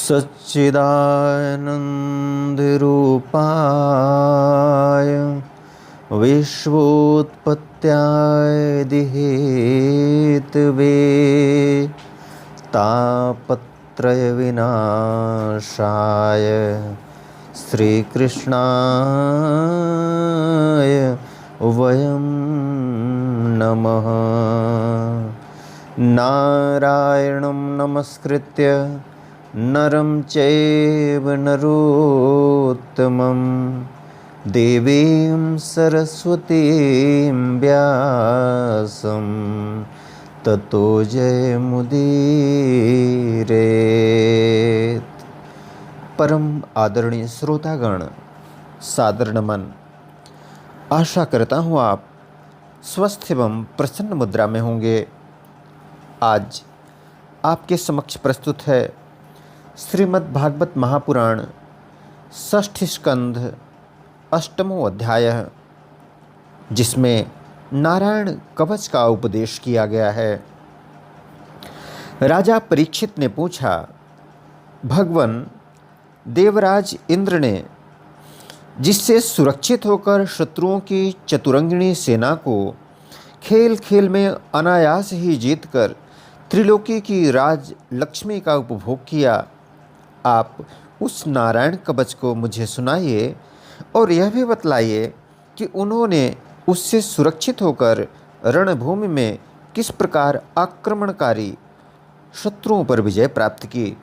सच्चिदानन्दरूपाय विश्वोत्पत्त्यादिहेतवे तापत्रयविनाशाय श्रीकृष्णाय वयं नमः। नारायणं नमस्कृत्य नरं चैव नरोत्तमं देवीं सरस्वतीं व्यासं ततो जयमुदीरयेत्। परम आदरणीय श्रोतागण, सादर नमन। आशा करता हूँ आप स्वस्थ एवं प्रसन्न मुद्रा में होंगे। आज आपके समक्ष प्रस्तुत है श्रीमद् भागवत महापुराण षष्ठ स्कंध अष्टमों अध्याय, जिसमें नारायण कवच का उपदेश किया गया है। राजा परीक्षित ने पूछा, भगवन देवराज इंद्र ने जिससे सुरक्षित होकर शत्रुओं की चतुरंगिणी सेना को खेल खेल में अनायास ही जीतकर त्रिलोकी की राज लक्ष्मी का उपभोग किया, आप उस नारायण कवच को मुझे सुनाइए और यह भी बतलाइए कि उन्होंने उससे सुरक्षित होकर रणभूमि में किस प्रकार आक्रमणकारी शत्रुओं पर विजय प्राप्त की।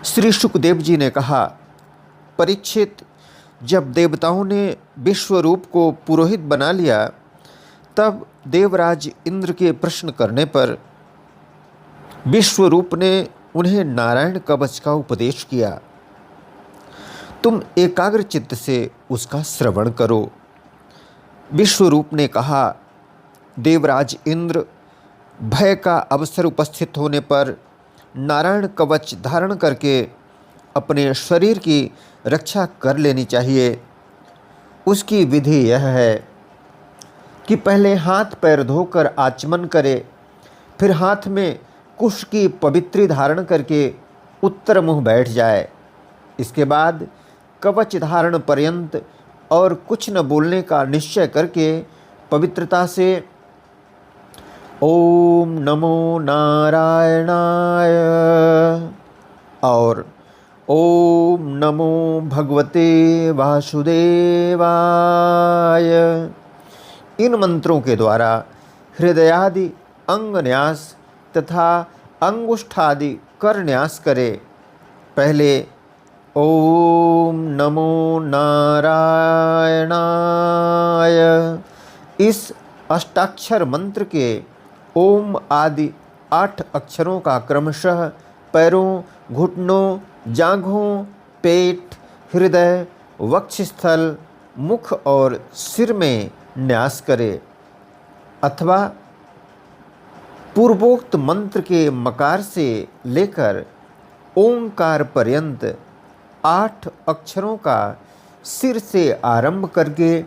श्री शुकदेव जी ने कहा, परीक्षित, जब देवताओं ने विश्वरूप को पुरोहित बना लिया, तब देवराज इंद्र के प्रश्न करने पर विश्वरूप ने उन्हें नारायण कवच का उपदेश किया। तुम एकाग्र चित्त से उसका श्रवण करो। विश्वरूप ने कहा, देवराज इंद्र, भय का अवसर उपस्थित होने पर नारायण कवच धारण करके अपने शरीर की रक्षा कर लेनी चाहिए। उसकी विधि यह है कि पहले हाथ पैर धोकर आचमन करे, फिर हाथ में कुश की पवित्री धारण करके उत्तर मुँह बैठ जाए। इसके बाद कवच धारण पर्यंत और कुछ न बोलने का निश्चय करके पवित्रता से ओम नमो नारायणाय और ओम नमो भगवते वासुदेवाय, इन मंत्रों के द्वारा हृदयादि अंग न्यास तथा अंगुष्ठादि कर न्यास करे। पहले ओम नमो नारायणाय इस अष्टाक्षर मंत्र के ओम आदि 8 अक्षरों का क्रमशः पैरों, घुटनों, जांघों, पेट, हृदय, वक्षस्थल, मुख और सिर में न्यास करे, अथवा पूर्वोक्त मंत्र के मकार से लेकर ओंकार पर्यंत 8 अक्षरों का सिर से आरंभ करके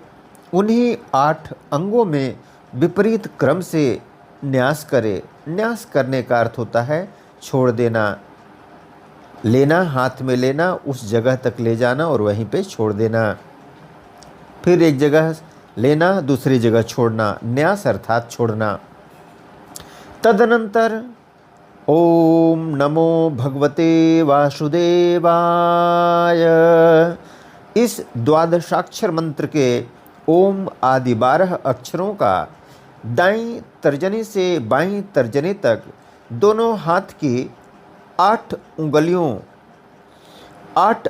उन्हीं 8 अंगों में विपरीत क्रम से न्यास करे। न्यास करने का अर्थ होता है छोड़ देना, लेना, हाथ में लेना, उस जगह तक ले जाना और वहीं पे छोड़ देना, फिर एक जगह लेना, दूसरी जगह छोड़ना, न्यास अर्थात छोड़ना। तदनंतर ओम नमो भगवते वासुदेवाय इस द्वादशाक्षर मंत्र के ओम आदि 12 अक्षरों का दाईं तर्जनी से बाईं तर्जनी तक दोनों हाथ की 8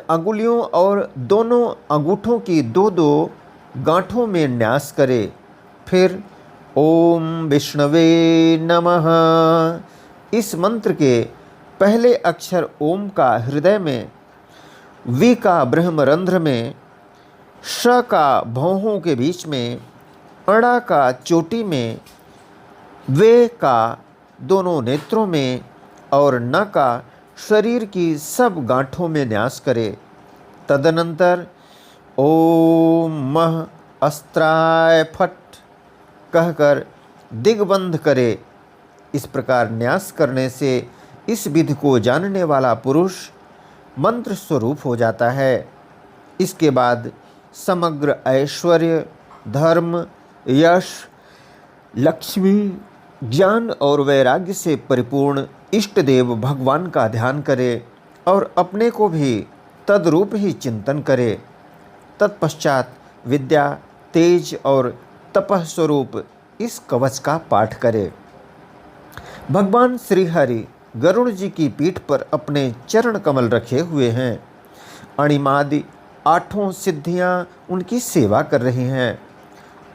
अंगुलियों और दोनों अंगूठों की 2-2 गांठों में न्यास करे। फिर ओम विष्णवे नमः इस मंत्र के पहले अक्षर ओम का हृदय में, वी का ब्रह्मरंध्र में, श का भौहों के बीच में, अणा का चोटी में, वे का दोनों नेत्रों में और न का शरीर की सब गांठों में न्यास करे। तदनंतर ओम मह अस्त्राय फट कहकर दिग्बंध करे। इस प्रकार न्यास करने से इस विधि को जानने वाला पुरुष मंत्र स्वरूप हो जाता है। इसके बाद समग्र ऐश्वर्य, धर्म, यश, लक्ष्मी, ज्ञान और वैराग्य से परिपूर्ण इष्ट देव भगवान का ध्यान करे और अपने को भी तद्रूप ही चिंतन करे। तत्पश्चात विद्या, तेज और तपः स्वरूप इस कवच का पाठ करे। भगवान श्री हरि गरुड़ जी की पीठ पर अपने चरण कमल रखे हुए हैं। अणिमादि 8 सिद्धियां उनकी सेवा कर रही हैं।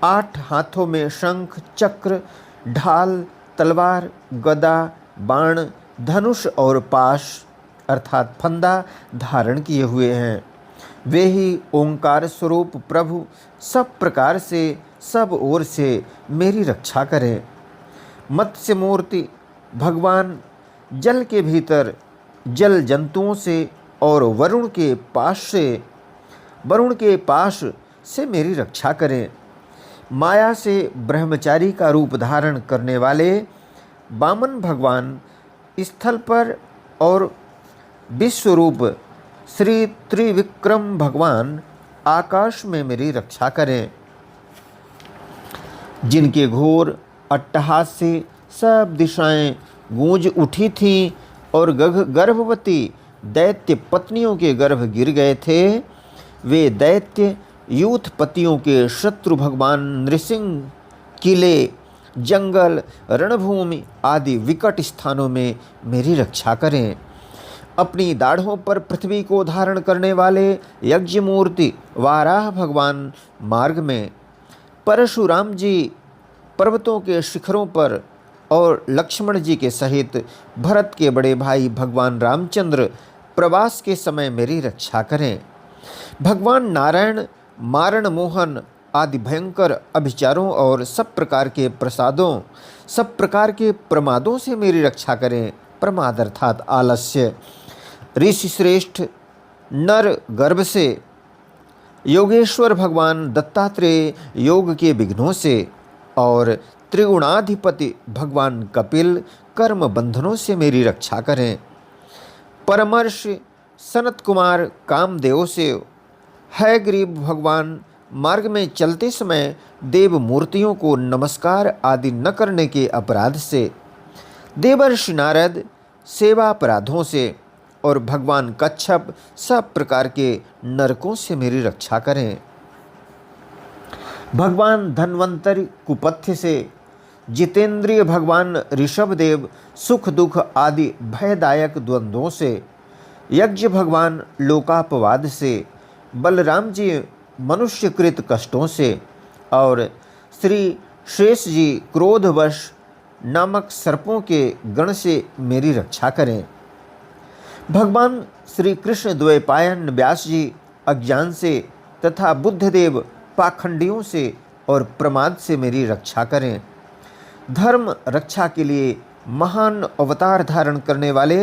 8 हाथों में शंख, चक्र, ढाल, तलवार, गदा, बाण, धनुष और पाश अर्थात फंदा धारण किए हुए हैं। वे ही ओंकार स्वरूप प्रभु सब प्रकार से, सब ओर से मेरी रक्षा करें। मत्स्य मूर्ति भगवान जल के भीतर जल जंतुओं से और वरुण के पाश से मेरी रक्षा करें। माया से ब्रह्मचारी का रूप धारण करने वाले वामन भगवान स्थल पर और विश्वरूप श्री त्रिविक्रम भगवान आकाश में मेरी रक्षा करें। जिनके घोर अट्टहास से सब दिशाएं गूंज उठी थीं और गर्भवती दैत्य पत्नियों के गर्भ गिर गए थे, वे दैत्य यूथपतियों के शत्रु भगवान नृसिंह किले, जंगल, रणभूमि आदि विकट स्थानों में मेरी रक्षा करें। अपनी दाढ़ों पर पृथ्वी को धारण करने वाले यज्ञ मूर्ति वाराह भगवान मार्ग में, परशुराम जी पर्वतों के शिखरों पर और लक्ष्मण जी के सहित भरत के बड़े भाई भगवान रामचंद्र प्रवास के समय मेरी रक्षा करें। भगवान नारायण मारण मोहन आदि भयंकर अभिचारों और सब प्रकार के प्रसादों, सब प्रकार के प्रमादों से मेरी रक्षा करें। प्रमाद अर्थात आलस्य। ऋषि श्रेष्ठ नर गर्भ से, योगेश्वर भगवान दत्तात्रेय योग के विघ्नों से और त्रिगुणाधिपति भगवान कपिल कर्म बंधनों से मेरी रक्षा करें। परमर्षि सनत कुमार कामदेव से, हयग्रीव भगवान मार्ग में चलते समय देव मूर्तियों को नमस्कार आदि न करने के अपराध से, देवर्षि नारद सेवा अपराधों से और भगवान कच्छप सब प्रकार के नरकों से मेरी रक्षा करें। भगवान धन्वंतरि कुपथ्य से, जितेंद्रिय भगवान ऋषभदेव सुख दुख आदि भयदायक द्वंद्वों से, यज्ञ भगवान लोकापवाद से, बलराम जी मनुष्यकृत कष्टों से और श्री शेष जी क्रोधवश नामक सर्पों के गण से मेरी रक्षा करें। भगवान श्री कृष्ण द्वैपायन व्यास जी अज्ञान से तथा बुद्धदेव पाखंडियों से और प्रमाद से मेरी रक्षा करें। धर्म रक्षा के लिए महान अवतार धारण करने वाले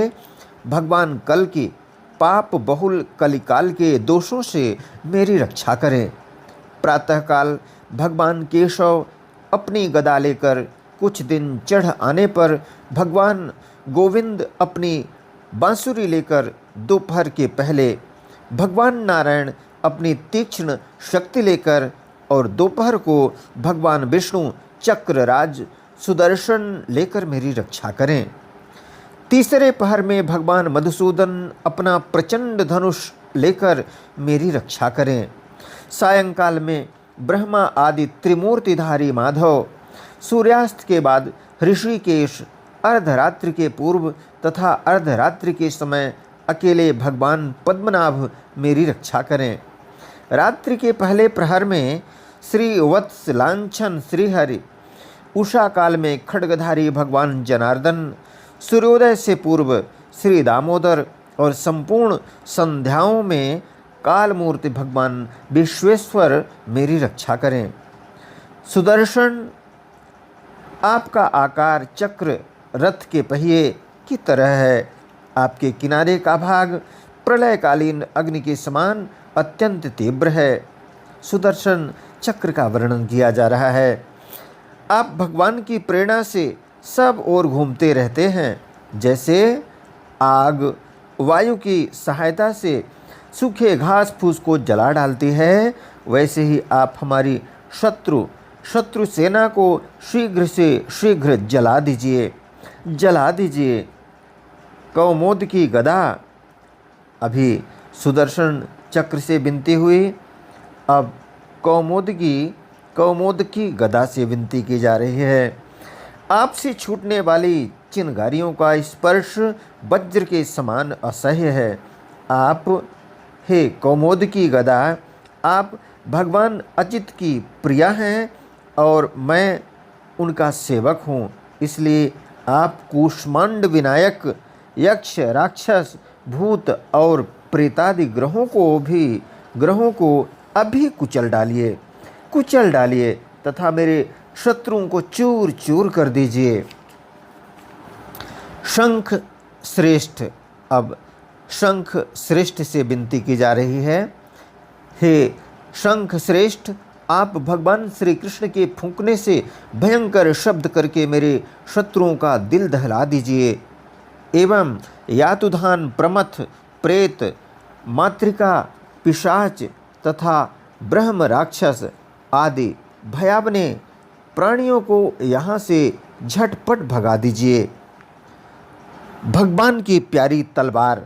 भगवान कल की पाप बहुल कलिकाल के दोषों से मेरी रक्षा करें। प्रातःकाल भगवान केशव अपनी गदा लेकर कुछ दिन चढ़ आने पर भगवान गोविंद अपनी बांसुरी लेकर दोपहर के पहले, भगवान नारायण अपनी तीक्ष्ण शक्ति लेकर और दोपहर को भगवान विष्णु चक्रराज सुदर्शन लेकर मेरी रक्षा करें। तीसरे पहर में भगवान मधुसूदन अपना प्रचंड धनुष लेकर मेरी रक्षा करें। सायंकाल में ब्रह्मा आदि त्रिमूर्तिधारी माधव, सूर्यास्त के बाद ऋषिकेश, अर्धरात्रि के पूर्व तथा अर्धरात्रि के समय अकेले भगवान पद्मनाभ मेरी रक्षा करें। रात्रि के पहले प्रहर में श्री वत्स लांछन श्रीहरि, उषा काल में खड्गधारी भगवान जनार्दन, सूर्योदय से पूर्व श्री दामोदर और संपूर्ण संध्याओं में काल मूर्ति भगवान विश्वेश्वर मेरी रक्षा करें। सुदर्शन, आपका आकार चक्र रथ के पहिए की तरह है। आपके किनारे का भाग प्रलयकालीन अग्नि के समान अत्यंत तीव्र है। सुदर्शन चक्र का वर्णन किया जा रहा है। आप भगवान की प्रेरणा से सब ओर घूमते रहते हैं, जैसे आग वायु की सहायता से सूखे घास फूस को जला डालती है, वैसे ही आप हमारी शत्रु सेना को शीघ्र से शीघ्र जला दीजिए, जला दीजिए। कौमोद की गदा अभी सुदर्शन चक्र से विनती हुई, अब कौमोद की गदा से विनती की जा रही है। आपसे छूटने वाली चिनगारियों का स्पर्श वज्र के समान असह्य है। आप हे कौमोद की गदा, आप भगवान अचित की प्रिया हैं और मैं उनका सेवक हूँ, इसलिए आप कूष्मांड विनायक यक्ष राक्षस भूत और प्रेतादि ग्रहों को अभी कुचल डालिए तथा मेरे शत्रुओं को चूर चूर कर दीजिए। शंख श्रेष्ठ, अब शंख श्रेष्ठ से विनती की जा रही है। हे शंख श्रेष्ठ, आप भगवान श्री कृष्ण के फूंकने से भयंकर शब्द करके मेरे शत्रुओं का दिल दहला दीजिए एवं यातुधान प्रमथ प्रेत मातृका पिशाच तथा ब्रह्म राक्षस आदि भयावने प्राणियों को यहाँ से झटपट भगा दीजिए। भगवान की प्यारी तलवार,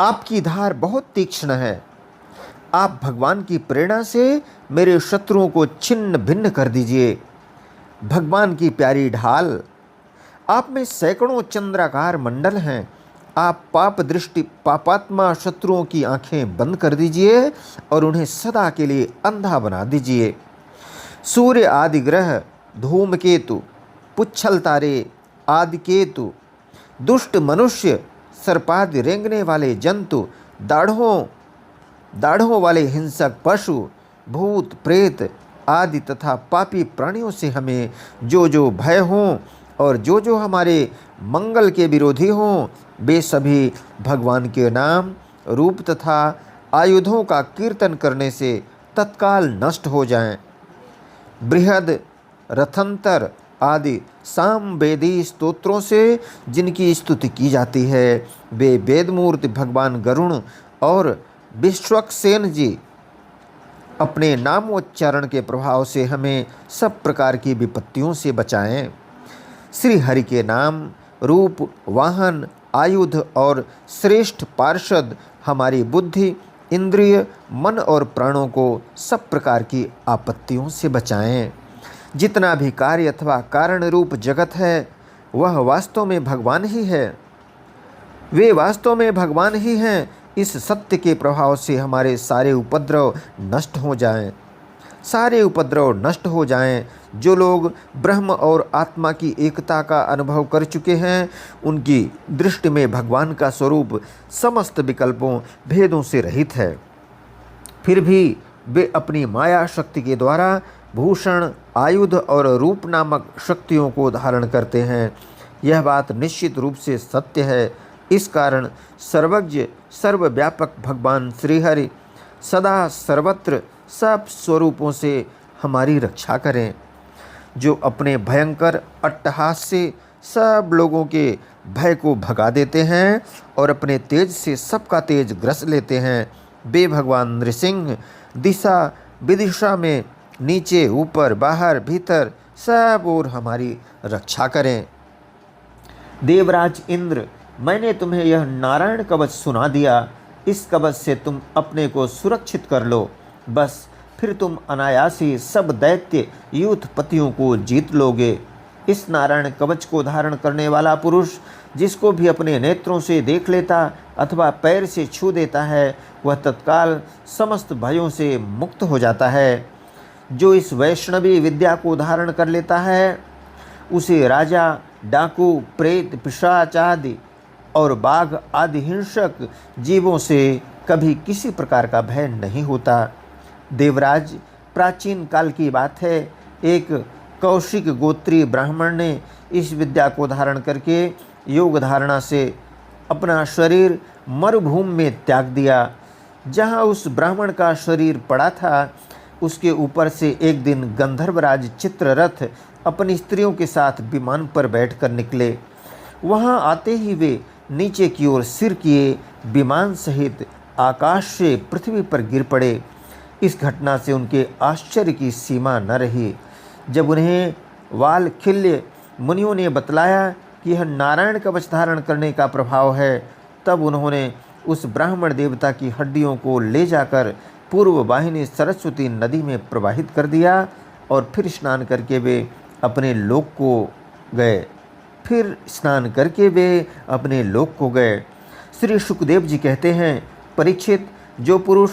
आपकी धार बहुत तीक्ष्ण है। आप भगवान की प्रेरणा से मेरे शत्रुओं को छिन्न भिन्न कर दीजिए। भगवान की प्यारी ढाल, आप में सैकड़ों चंद्राकार मंडल हैं। आप पापात्मा शत्रुओं की आंखें बंद कर दीजिए और उन्हें सदा के लिए अंधा बना दीजिए। सूर्य आदि ग्रह, धूमकेतु, पुच्छल तारे आदि केतु, दुष्ट मनुष्य, सर्पादि रेंगने वाले जंतु, दाढ़ों वाले हिंसक पशु, भूत प्रेत आदि तथा पापी प्राणियों से हमें जो भय हों और जो हमारे मंगल के विरोधी हों, वे सभी भगवान के नाम रूप तथा आयुधों का कीर्तन करने से तत्काल नष्ट हो जाएं। बृहद रथंतर आदि सामवेदी स्तोत्रों से जिनकी स्तुति की जाती है, वे वेदमूर्ति भगवान गरुण और विश्वक्सेन जी अपने नामोच्चारण के प्रभाव से हमें सब प्रकार की विपत्तियों से बचाएं। श्री हरि के नाम रूप वाहन आयुध और श्रेष्ठ पार्षद हमारी बुद्धि इंद्रिय मन और प्राणों को सब प्रकार की आपत्तियों से बचाएं। जितना भी कार्य अथवा कारण रूप जगत है वह वास्तव में भगवान ही है, वे वास्तव में भगवान ही हैं। इस सत्य के प्रभाव से हमारे सारे उपद्रव नष्ट हो जाएं। जो लोग ब्रह्म और आत्मा की एकता का अनुभव कर चुके हैं, उनकी दृष्टि में भगवान का स्वरूप समस्त विकल्पों भेदों से रहित है। फिर भी वे अपनी माया शक्ति के द्वारा भूषण आयुध और रूप नामक शक्तियों को धारण करते हैं। यह बात निश्चित रूप से सत्य है। इस कारण सर्वज्ञ सर्वव्यापक भगवान श्रीहरि सदा सर्वत्र सब स्वरूपों से हमारी रक्षा करें। जो अपने भयंकर अट्टहास से सब लोगों के भय को भगा देते हैं और अपने तेज से सबका तेज ग्रस लेते हैं, वे भगवान नृसिंह दिशा विदिशा में नीचे ऊपर बाहर भीतर सब ओर हमारी रक्षा करें। देवराज इंद्र, मैंने तुम्हें यह नारायण कवच सुना दिया। इस कवच से तुम अपने को सुरक्षित कर लो, बस फिर तुम अनायासी सब दैत्य यूथपतियों को जीत लोगे। इस नारायण कवच को धारण करने वाला पुरुष जिसको भी अपने नेत्रों से देख लेता अथवा पैर से छू देता है, वह तत्काल समस्त भयों से मुक्त हो जाता है। जो इस वैष्णवी विद्या को धारण कर लेता है, उसे राजा, डाकू, प्रेत, पिशाच आदि और बाघ आदि हिंसक जीवों से कभी किसी प्रकार का भय नहीं होता। देवराज, प्राचीन काल की बात है, एक कौशिक गोत्रीय ब्राह्मण ने इस विद्या को धारण करके योग धारणा से अपना शरीर मरुभूमि में त्याग दिया। जहाँ उस ब्राह्मण का शरीर पड़ा था, उसके ऊपर से एक दिन गंधर्वराज चित्ररथ अपनी स्त्रियों के साथ विमान पर बैठकर निकले। वहाँ आते ही वे नीचे की ओर सिर किए विमान सहित आकाश से पृथ्वी पर गिर पड़े। इस घटना से उनके आश्चर्य की सीमा न रही। जब उन्हें वालखिल्य मुनियों ने बतलाया कि यह नारायण कवच धारण करने का प्रभाव है, तब उन्होंने उस ब्राह्मण देवता की हड्डियों को ले जाकर पूर्व वाहिनी सरस्वती नदी में प्रवाहित कर दिया और फिर स्नान करके वे अपने लोक को गए। श्री सुखदेव जी कहते हैं, परीक्षित, जो पुरुष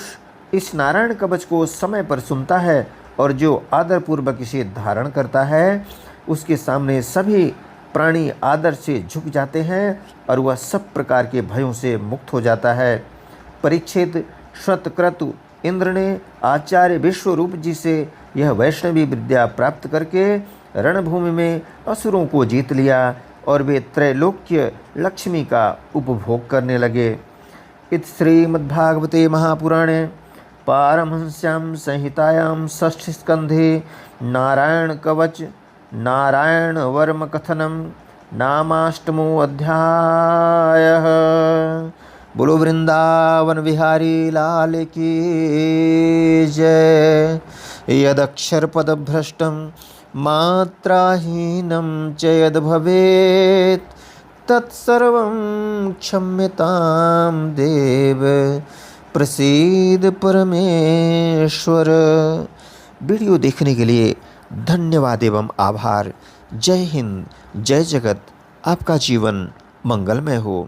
इस नारायण कवच को समय पर सुनता है और जो आदरपूर्वक इसे धारण करता है, उसके सामने सभी प्राणी आदर से झुक जाते हैं और वह सब प्रकार के भयों से मुक्त हो जाता है। परीक्षित, शतक्रतु इंद्र ने आचार्य विश्वरूप जी से यह वैष्णवी विद्या प्राप्त करके रणभूमि में असुरों को जीत लिया और वे त्रैलोक्य लक्ष्मी का उपभोग करने लगे। इत श्रीमद्भागवते महापुराणे पारमहंस्यां संहितायां षष्ठ स्कंधे नारायण कवच नारायण वर्म कथनम नामाष्टमो अध्यायः। बोलो वृंदावन बिहारी लाल की जय। यदक्षर पद भ्रष्टम मात्राहीनं च यद् भवेत् तत्सर्वं क्षम्यतां देव प्रसीद परमेश्वर। वीडियो देखने के लिए धन्यवाद एवं आभार। जय हिंद, जय जगत। आपका जीवन मंगलमय हो।